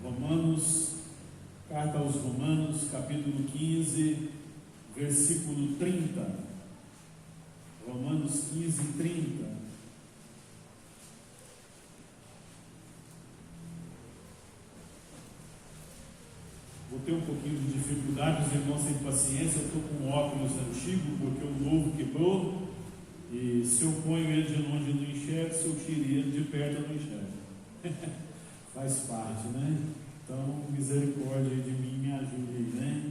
Romanos, carta aos Romanos, capítulo 15, versículo 30. Romanos 15, 30. Vou ter um pouquinho de dificuldade, os irmãos têm paciência, eu estou com um óculos antigo, porque o novo quebrou, e se eu ponho ele de longe eu não enxergo, se eu tiro ele de perto eu não enxergo. Faz parte, né? Então, misericórdia de mim, me ajude aí, né?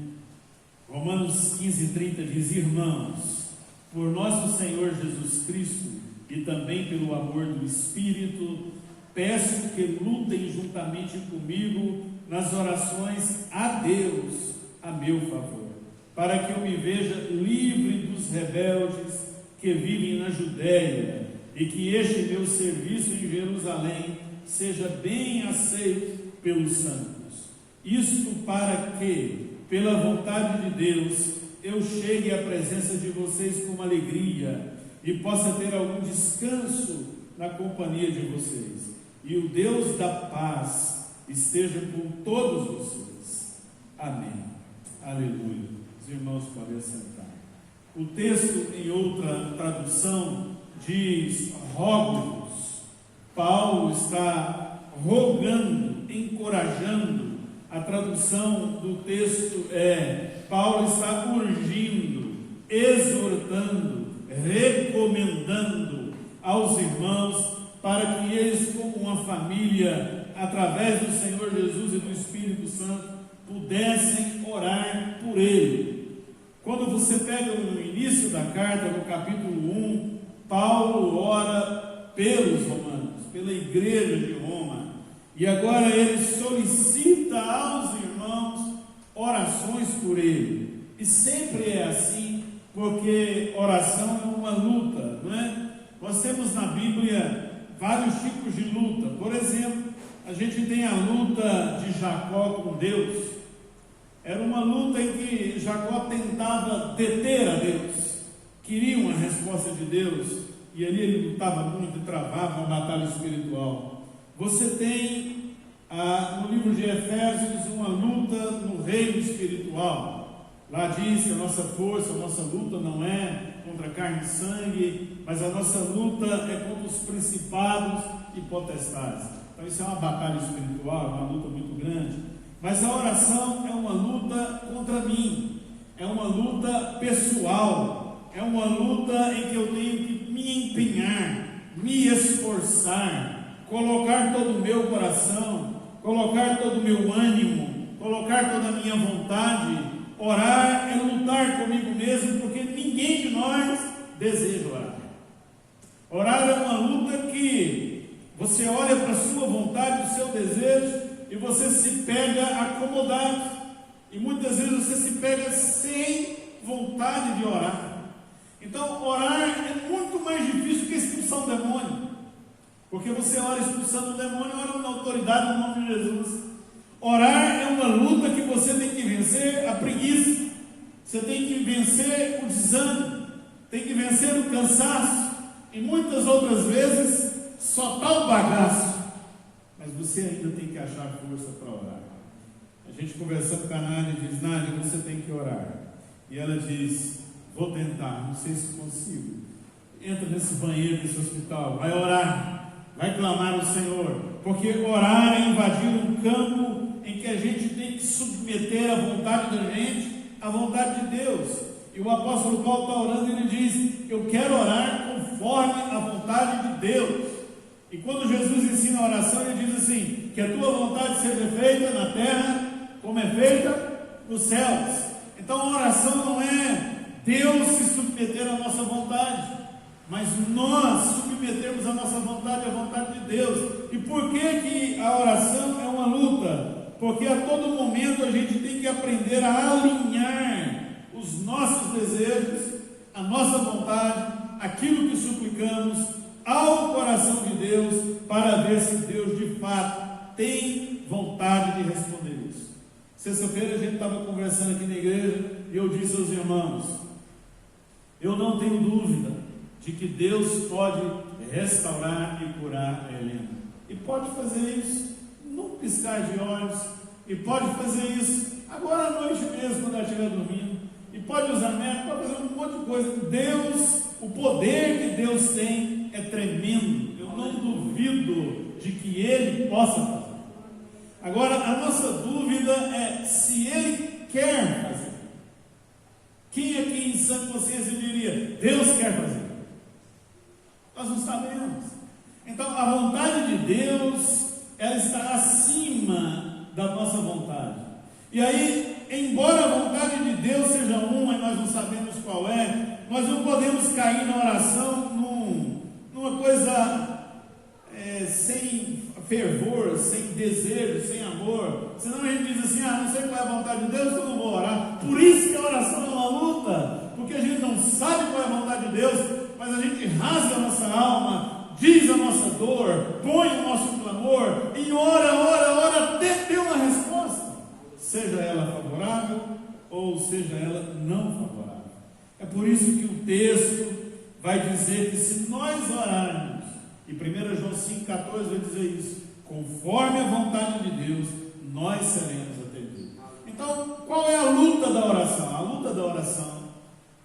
Romanos 15, 30 diz: irmãos, por nosso Senhor Jesus Cristo e também pelo amor do Espírito, peço que lutem juntamente comigo nas orações a Deus a meu favor, para que eu me veja livre dos rebeldes que vivem na Judéia e que este meu serviço em Jerusalém seja bem aceito pelos santos. Isto para que, pela vontade de Deus, eu chegue à presença de vocês com alegria e possa ter algum descanso na companhia de vocês. E o Deus da paz esteja com todos vocês. Amém. Aleluia. Os irmãos podem sentar. O texto, em outra tradução, diz: rogo-vos. Paulo está rogando, encorajando. A tradução do texto é: Paulo está urgindo, exortando, recomendando aos irmãos para que eles, como uma família, através do Senhor Jesus e do Espírito Santo, pudessem orar por ele. Quando você pega no início da carta, no capítulo 1, Paulo ora pelos romanos, pela igreja de Roma, e agora ele solicita aos irmãos orações por ele. E sempre é assim, porque oração é uma luta, não é? Nós temos na Bíblia vários tipos de luta. Por exemplo, a gente tem a luta de Jacó com Deus. Era uma luta em que Jacó tentava deter a Deus, queria uma resposta de Deus, e ali ele lutava muito e travava uma batalha espiritual. Você tem no livro de Efésios uma luta no reino espiritual. Lá diz que a nossa força, a nossa luta não é contra carne e sangue, mas a nossa luta é contra os principados e potestades. Então isso é uma batalha espiritual, é uma luta muito grande. Mas a oração é uma luta contra mim, é uma luta pessoal, é uma luta em que eu tenho que me empenhar, me esforçar, colocar todo o meu coração, colocar todo o meu ânimo, colocar toda a minha vontade. Orar é lutar comigo mesmo, porque ninguém de nós deseja orar. Orar é uma luta que você olha para a sua vontade, o seu desejo, e você se pega acomodado, e muitas vezes você se pega sem vontade de orar. Então orar é muito mais difícil que expulsar um demônio, porque você ora expulsando o demônio, ora na autoridade do nome de Jesus. Orar é uma luta que você tem que vencer a preguiça, você tem que vencer o desânimo, tem que vencer o cansaço, e muitas outras vezes só está o bagaço, mas você ainda tem que achar força para orar. A gente conversando com a Nádia, diz: Nádia, você tem que orar, e ela diz: vou tentar, não sei se consigo. Entra nesse banheiro desse hospital, vai orar, vai clamar ao Senhor, porque orar é invadir um campo em que a gente tem que submeter a vontade da gente à vontade de Deus. E o apóstolo Paulo está orando e ele diz: eu quero orar conforme a vontade de Deus. E quando Jesus ensina a oração, ele diz assim: que a tua vontade seja feita na terra como é feita nos céus. Então a oração não é Deus se submeter à nossa vontade, mas nós submetermos a nossa vontade à vontade de Deus. E por que a oração é uma luta? Porque a todo momento a gente tem que aprender a alinhar os nossos desejos, a nossa vontade, aquilo que suplicamos ao coração de Deus, para ver se Deus de fato tem vontade de responder isso. Sexta-feira a gente estava conversando aqui na igreja e eu disse aos irmãos: eu não tenho dúvida de que Deus pode restaurar e curar a Helena, e pode fazer isso. Nunca piscar de olhos, e pode fazer isso agora à noite mesmo, quando ela estiver dormindo, e pode usar método, pode fazer um monte de coisa. Deus, o poder que Deus tem é tremendo. Eu não duvido de que Ele possa fazer. Agora, a nossa dúvida é se Ele quer fazer. Quem aqui em sã consciência diria, Deus quer fazer? Nós não sabemos. Então, a vontade de Deus, ela está acima da nossa vontade. E aí, embora a vontade de Deus seja uma e nós não sabemos qual é, nós não podemos cair na oração numa coisa sem fervor, sem desejo, sem amor. Senão a gente diz assim, não sei qual é a vontade de Deus, então não vou orar. Por isso que a oração é uma luta, porque a gente não sabe qual é a vontade de Deus, mas a gente rasga a nossa alma, diz a nossa dor, põe o nosso clamor e ora até ter uma resposta, seja ela favorável ou seja ela não favorável. É por isso que o texto vai dizer que se nós orarmos, e 1 João 5,14 vai dizer isso, conforme a vontade de Deus, nós seremos atendidos. Então, qual é a luta da oração? A luta da oração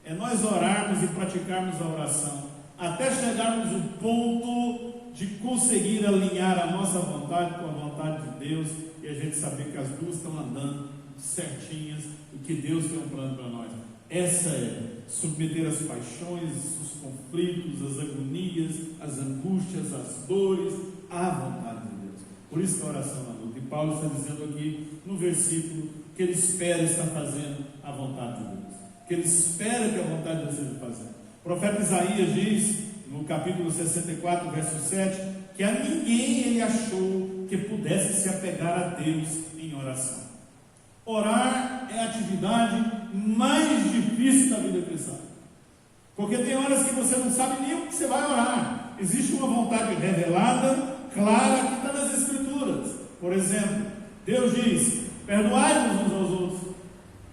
é nós orarmos e praticarmos a oração, até chegarmos ao ponto de conseguir alinhar a nossa vontade com a vontade de Deus, e a gente saber que as duas estão andando certinhas, e que Deus tem um plano para nós. Essa é submeter as paixões, os conflitos, as agonias, as angústias, as dores, à vontade de Deus. Por isso que a oração é uma luta. E Paulo está dizendo aqui no versículo que ele espera estar fazendo a vontade de Deus, que ele espera que a vontade de Deus seja fazendo. O profeta Isaías diz, no capítulo 64, verso 7, que a ninguém ele achou que pudesse se apegar a Deus em oração. Orar é a atividade mais difícil da vida cristã, porque tem horas que você não sabe nem o que você vai orar. Existe uma vontade revelada, clara, que está nas Escrituras. Por exemplo, Deus diz, perdoai-vos uns aos outros.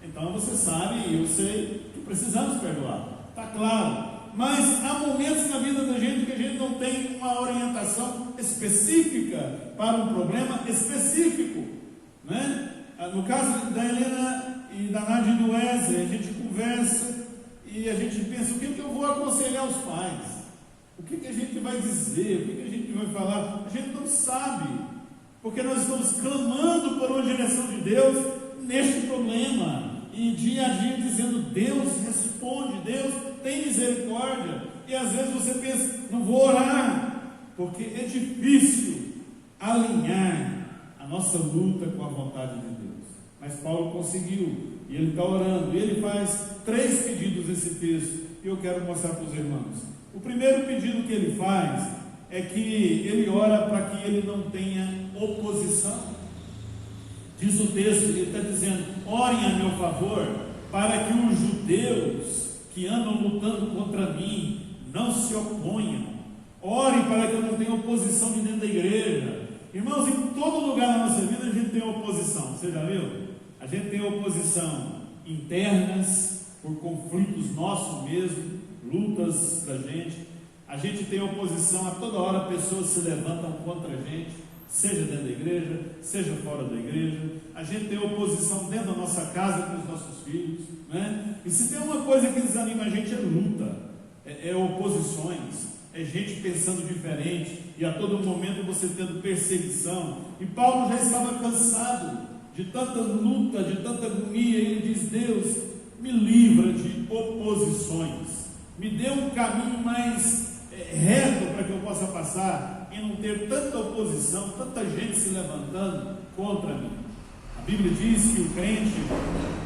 Então você sabe, e eu sei, que precisamos perdoar, está claro. Mas há momentos na vida da gente que a gente não tem uma orientação específica para um problema específico, né? No caso da Helena e da Nádia e do Wesley, a gente conversa e a gente pensa, o que eu vou aconselhar os pais? O que a gente vai dizer? O que a gente vai falar? A gente não sabe, porque nós estamos clamando por uma direção de Deus neste problema, e dia a dia dizendo, Deus responde, Deus tem misericórdia, e às vezes você pensa, não vou orar, porque é difícil alinhar a nossa luta com a vontade de Deus. Mas Paulo conseguiu, e ele está orando, e ele faz 3 pedidos nesse texto, que eu quero mostrar para os irmãos. O primeiro pedido que ele faz é que ele ora para que ele não tenha oposição. Diz o texto, ele está dizendo, orem a meu favor, para que os judeus que andam lutando contra mim não se oponham. Orem para que eu não tenha oposição de dentro da igreja. Irmãos, em todo lugar na nossa vida a gente tem oposição, você já viu? A gente tem oposição internas, por conflitos nossos mesmo, lutas da gente. A gente tem oposição a toda hora, pessoas se levantam contra a gente, seja dentro da igreja, seja fora da igreja. A gente tem oposição dentro da nossa casa com os nossos filhos, né? E se tem uma coisa que desanima a gente é luta, é oposições, é gente pensando diferente, e a todo momento você tendo perseguição. E Paulo já estava cansado de tanta luta, de tanta agonia, e ele diz, Deus, me livra de oposições, me dê um caminho mais reto para que eu possa passar e não ter tanta oposição, tanta gente se levantando contra mim. A Bíblia diz que o crente,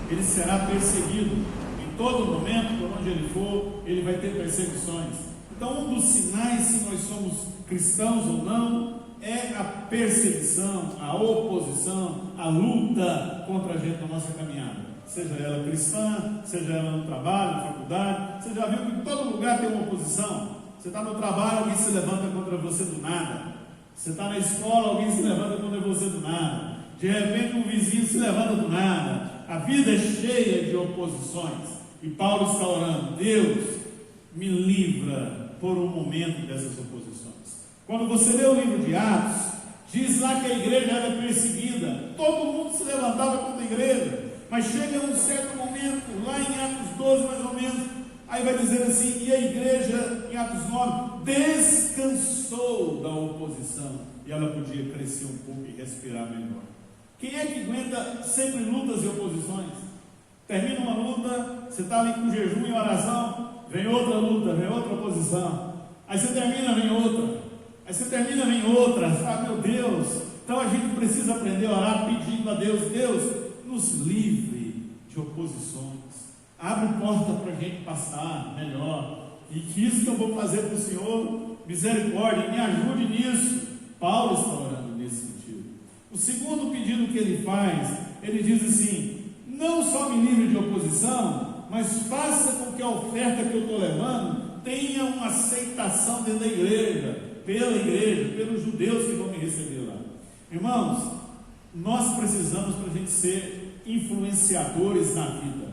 ele será perseguido em todo momento, por onde ele for, ele vai ter perseguições. Então, um dos sinais se nós somos cristãos ou não é a perseguição, a oposição, a luta contra a gente na nossa caminhada, seja ela cristã, seja ela no trabalho, na faculdade. Você já viu que em todo lugar tem uma oposição? Você está no trabalho, alguém se levanta contra você do nada. Você está na escola, alguém se levanta contra você do nada. De repente um vizinho se levanta do nada. A vida é cheia de oposições, e Paulo está orando, Deus, me livra por um momento dessas oposições. Quando você lê o livro de Atos, Diz lá que a igreja era perseguida, todo mundo se levantava contra a igreja, mas chega num certo momento, lá em Atos 12 mais ou menos, aí vai dizer assim, e a igreja em Atos 9 descansou da oposição, e ela podia crescer um pouco e respirar melhor. Quem é que aguenta sempre lutas e oposições? Termina uma luta, você está ali com jejum e oração, vem outra luta, vem outra oposição, aí você termina, vem outra. Aí você termina, vem outra, meu Deus. Então a gente precisa aprender a orar pedindo a Deus, Deus, nos livre de oposições, abre porta para a gente passar melhor, e que isso que eu vou fazer para o Senhor, misericórdia, me ajude nisso. Paulo está orando nesse sentido. O segundo pedido que ele faz, ele diz assim, não só me livre de oposição, mas faça com que a oferta que eu estou levando tenha uma aceitação dentro da igreja, pela igreja, pelos judeus que vão me receber lá. Irmãos, nós precisamos para a gente ser influenciadores na vida.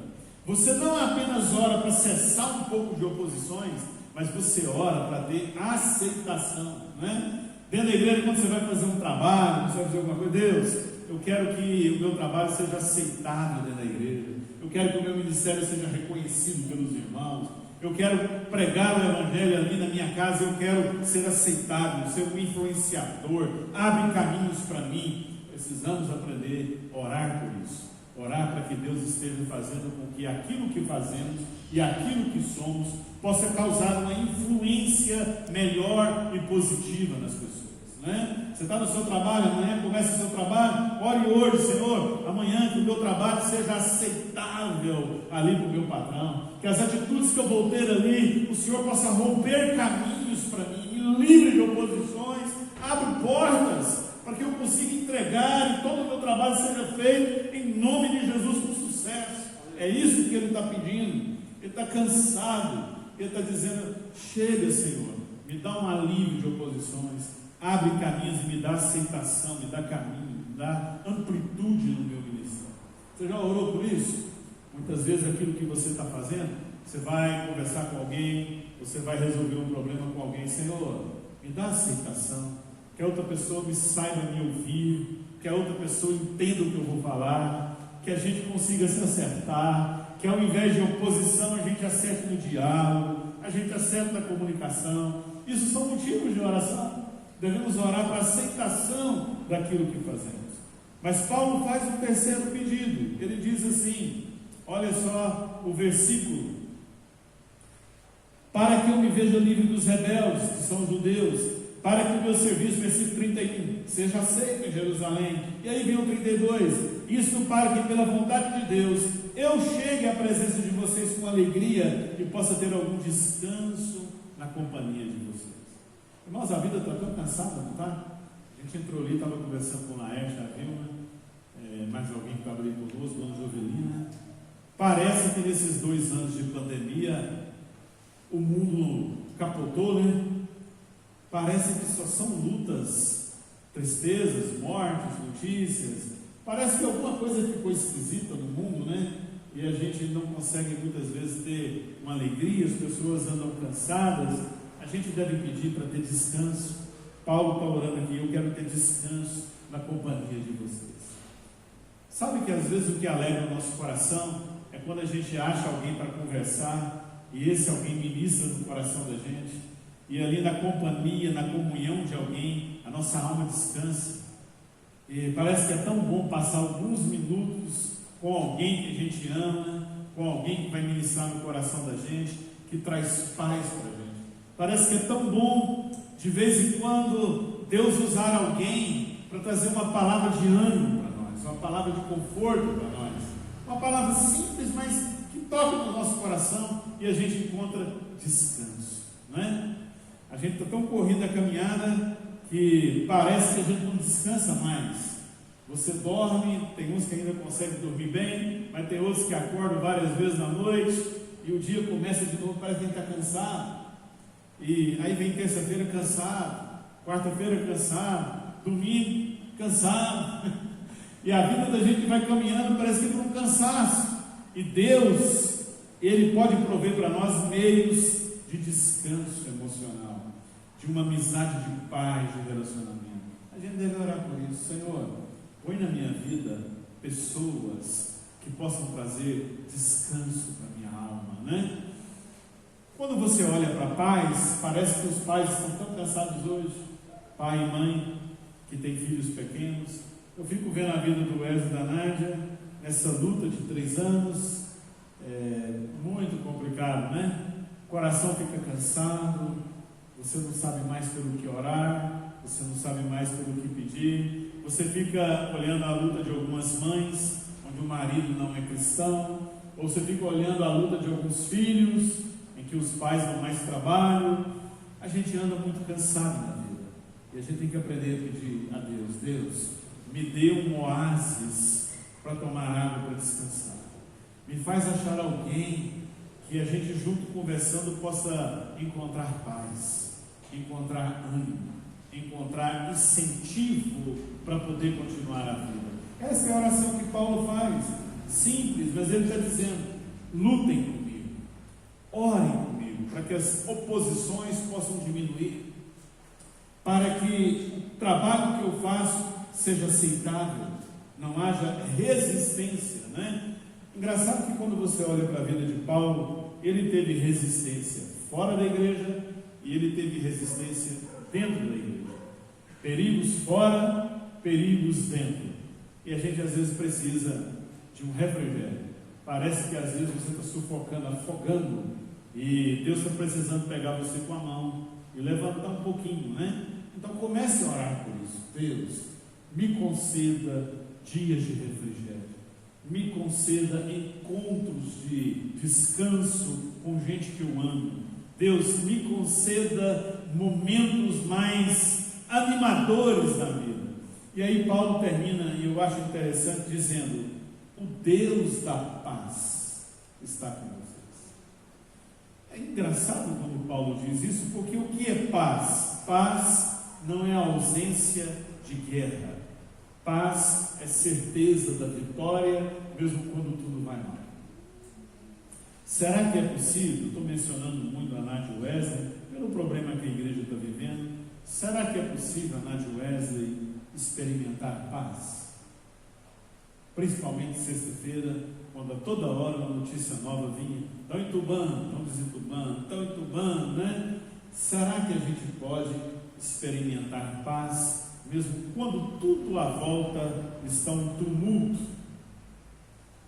Você não apenas ora para cessar um pouco de oposições, mas você ora para ter aceitação, né? Dentro da igreja, quando você vai fazer um trabalho, você vai fazer alguma coisa, Deus, eu quero que o meu trabalho seja aceitado dentro da igreja, eu quero que o meu ministério seja reconhecido pelos irmãos, eu quero pregar o evangelho ali na minha casa, eu quero ser aceitado, ser um influenciador, abre caminhos para mim. Precisamos aprender a orar por isso, orar para que Deus esteja fazendo com que aquilo que fazemos e aquilo que somos possa causar uma influência melhor e positiva nas pessoas, né? Você está no seu trabalho, amanhã começa o seu trabalho, ore hoje, Senhor, amanhã que o meu trabalho seja aceitável ali para o meu patrão, que as atitudes que eu vou ter ali, o Senhor possa romper caminhos para mim, me livre de oposições, abre portas para que eu consiga entregar e todo o meu trabalho seja feito em nome de Jesus com sucesso. É isso que ele está pedindo. Ele está cansado, ele está dizendo, chega, Senhor, me dá um alívio de oposições, abre caminhos e me dá aceitação, me dá caminho, me dá amplitude no meu ministério. Você já orou por isso? Muitas vezes aquilo que você está fazendo, você vai conversar com alguém, você vai resolver um problema com alguém, Senhor, me dá aceitação, que a outra pessoa me saiba me ouvir, que a outra pessoa entenda o que eu vou falar, que a gente consiga se acertar, que ao invés de oposição a gente acerte no diálogo, a gente acerte na comunicação. Isso são motivos de oração. Devemos orar para a aceitação daquilo que fazemos. Mas Paulo faz um terceiro pedido. Ele diz assim, olha só o versículo, para que eu me veja livre dos rebeldes, que são os judeus, para que o meu serviço, versículo 31, seja aceito em Jerusalém. E aí vem o 32, isso para que pela vontade de Deus, eu chegue à presença de vocês com alegria e possa ter algum descanso na companhia de vocês. Irmãos, a vida está tão cansada, não está? A gente entrou ali, estava conversando com o Laércio, a Vilma, mais alguém que estava ali conosco, Dona Jovelina. Parece que nesses 2 anos de pandemia, o mundo capotou, né? Parece que só são lutas, tristezas, mortes, notícias. Parece que alguma coisa ficou esquisita no mundo, né? E a gente não consegue muitas vezes ter uma alegria, as pessoas andam cansadas. A gente deve pedir para ter descanso. Paulo está orando aqui, eu quero ter descanso na companhia de vocês. Sabe que às vezes o que alegra o nosso coração é quando a gente acha alguém para conversar e esse alguém ministra no coração da gente, e ali na companhia, na comunhão de alguém, a nossa alma descansa. E parece que é tão bom passar alguns minutos com alguém que a gente ama, com alguém que vai ministrar no coração da gente, que traz paz para a gente. Parece que é tão bom, de vez em quando, Deus usar alguém para trazer uma palavra de ânimo para nós, uma palavra de conforto para nós, uma palavra simples, mas que toca no nosso coração e a gente encontra descanso, não é? A gente está tão corrido na caminhada que parece que a gente não descansa mais. Você dorme, tem uns que ainda conseguem dormir bem, mas tem outros que acordam várias vezes na noite e o dia começa de novo, parece que a gente está cansado. E aí vem terça-feira cansado, quarta-feira cansado, domingo cansado. E a vida da gente vai caminhando, parece que é por um cansaço. E Deus, Ele pode prover para nós meios de descanso emocional, de uma amizade de paz, de relacionamento. A gente deve orar por isso. Senhor, põe na minha vida pessoas que possam trazer descanso para a minha alma, né? Quando você olha para pais, parece que os pais estão tão cansados hoje, pai e mãe que têm filhos pequenos. Eu fico vendo a vida do Wesley e da Nádia nessa luta de 3 anos, muito complicado, né? O coração fica cansado, você não sabe mais pelo que orar, você não sabe mais pelo que pedir, você fica olhando a luta de algumas mães, onde o marido não é cristão, ou você fica olhando a luta de alguns filhos, em que os pais não mais trabalham. A gente anda muito cansado na vida, e a gente tem que aprender a pedir a Deus: Deus, me dê um oásis para tomar água, para descansar. Me faz achar alguém que a gente junto conversando possa encontrar paz, encontrar ânimo, encontrar incentivo para poder continuar a vida. Essa é a oração que Paulo faz, simples, mas ele está dizendo: lutem comigo, orem comigo, para que as oposições possam diminuir, para que o trabalho que eu faço seja aceitável, não haja resistência, né? Engraçado que quando você olha para a vida de Paulo, ele teve resistência fora da igreja e ele teve resistência dentro da igreja. Perigos fora, perigos dentro. E a gente às vezes precisa de um refrigério. Parece que às vezes você está sufocando, afogando, e Deus está precisando pegar você com a mão e levantar um pouquinho, né? Então comece a orar por isso. Deus, me conceda dias de refrigério, me conceda encontros de descanso com gente que eu amo. Deus, me conceda momentos mais animadores da vida. E aí Paulo termina, e eu acho interessante, dizendo: o Deus da paz está com vocês. É engraçado quando Paulo diz isso, porque o que é paz? Paz não é a ausência de guerra. Paz é certeza da vitória, mesmo quando tudo vai mal. Será que é possível? Estou mencionando muito a Nádia Wesley, pelo problema que a igreja está vivendo. Será que é possível a Nádia Wesley experimentar paz? Principalmente sexta-feira, quando a toda hora uma notícia nova vinha: estão entubando, estão desentubando, estão entubando, né? Será que a gente pode experimentar paz, mesmo quando tudo à volta está um tumulto?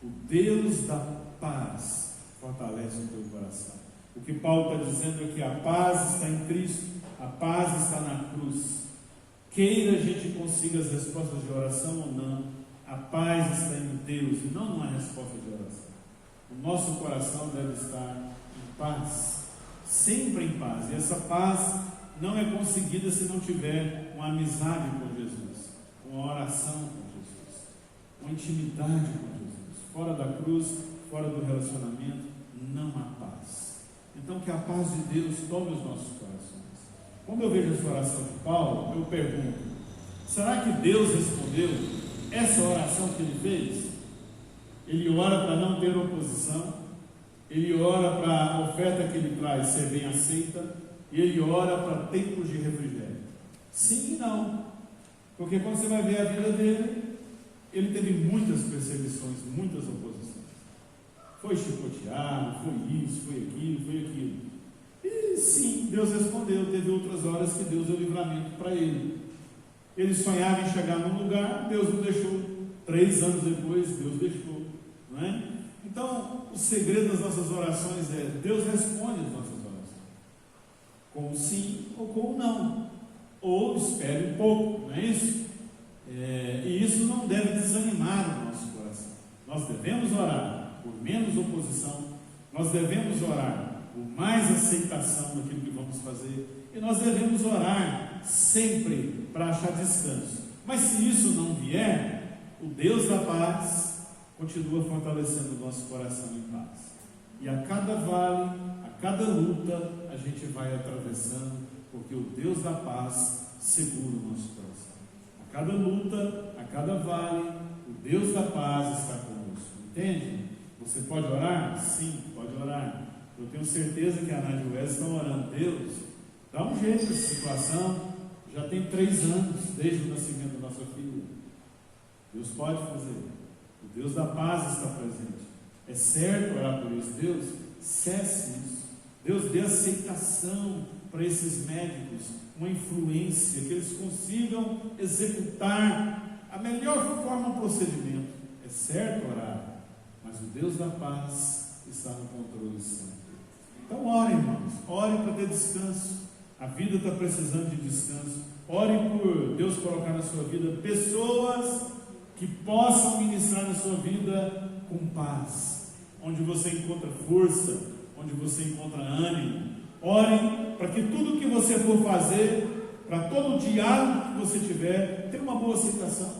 O Deus da paz fortalece o teu coração. O que Paulo está dizendo é que a paz está em Cristo, a paz está na cruz. Queira a gente consiga as respostas de oração ou não, a paz está em Deus e não numa resposta de oração. O nosso coração deve estar em paz, sempre em paz. E essa paz não é conseguida se não tiver uma amizade com Jesus, uma oração com Jesus, uma intimidade com Jesus. Fora da cruz, fora do relacionamento, não há paz. Então que a paz de Deus tome os nossos corações. Quando eu vejo essa oração de Paulo, eu pergunto: será que Deus respondeu essa oração que ele fez? Ele ora para não ter oposição, ele ora para a oferta que ele traz ser bem aceita, e ele ora para tempos de refrigério. Sim e não, porque quando você vai ver a vida dele, ele teve muitas perseguições, muitas oposições. Foi chicoteado, foi isso, foi aquilo. E sim, Deus respondeu. Teve outras horas que Deus deu livramento para ele. Ele sonhava em chegar num lugar, Deus não deixou. 3 anos depois, Deus deixou, não é? Então, o segredo das nossas orações é: Deus responde as nossas orações, com o sim ou com o não, ou espere um pouco, não é isso? E isso não deve desanimar o nosso coração. Nós devemos orar por menos oposição, nós devemos orar por mais aceitação daquilo que vamos fazer, e nós devemos orar sempre para achar descanso. Mas se isso não vier, o Deus da paz continua fortalecendo o nosso coração em paz. E a cada vale, a cada luta, a gente vai atravessando, porque o Deus da paz segura o nosso coração. A cada luta, a cada vale, o Deus da paz está conosco. Entende? Você pode orar? Sim, pode orar. Eu tenho certeza que a Nádia e o Wesley estão orando: Deus, dá um jeito nessa situação, Já tem 3 anos desde o nascimento da nossa filha. Deus pode fazer. O Deus da paz está presente. É certo orar por isso. Deus, cesse isso. Deus dê aceitação para esses médicos, uma influência, que eles consigam executar a melhor forma do procedimento. É certo orar, mas o Deus da paz está no controle sempre. Então ore, irmãos, ore para ter descanso. A vida está precisando de descanso. Ore por Deus colocar na sua vida pessoas que possam ministrar na sua vida com paz, onde você encontra força, onde você encontra ânimo. Ore para que tudo que você for fazer, para todo o diálogo que você tiver, tenha uma boa aceitação,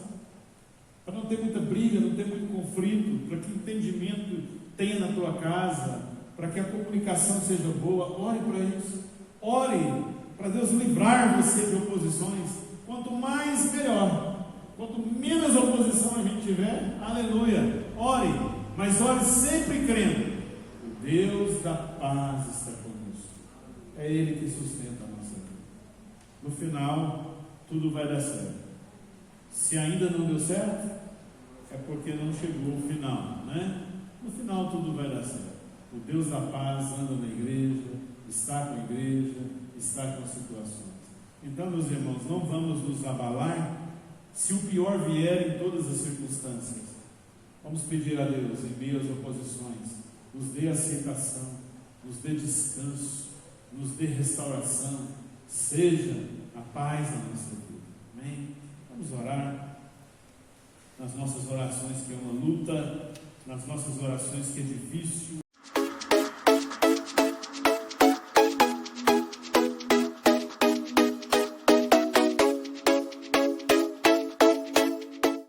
para não ter muita briga, não ter muito conflito, para que o entendimento tenha na tua casa, para que a comunicação seja boa. Ore para isso. Ore para Deus livrar você de oposições. Quanto mais, melhor. Quanto menos oposição a gente tiver, aleluia. Ore, mas ore sempre crendo. O Deus da paz está conosco. É Ele que sustenta a nossa vida. No final, tudo vai dar certo. Se ainda não deu certo, é porque não chegou o final, né? No final tudo vai dar certo. O Deus da paz anda na igreja, está com a igreja, está com as situações. Então, meus irmãos, não vamos nos abalar se o pior vier em todas as circunstâncias. Vamos pedir a Deus, em meio às oposições, nos dê aceitação, nos dê descanso, nos dê restauração, seja a paz na nossa vida. Amém? Vamos orar nas nossas orações, que é uma luta, nas nossas orações, que é difícil.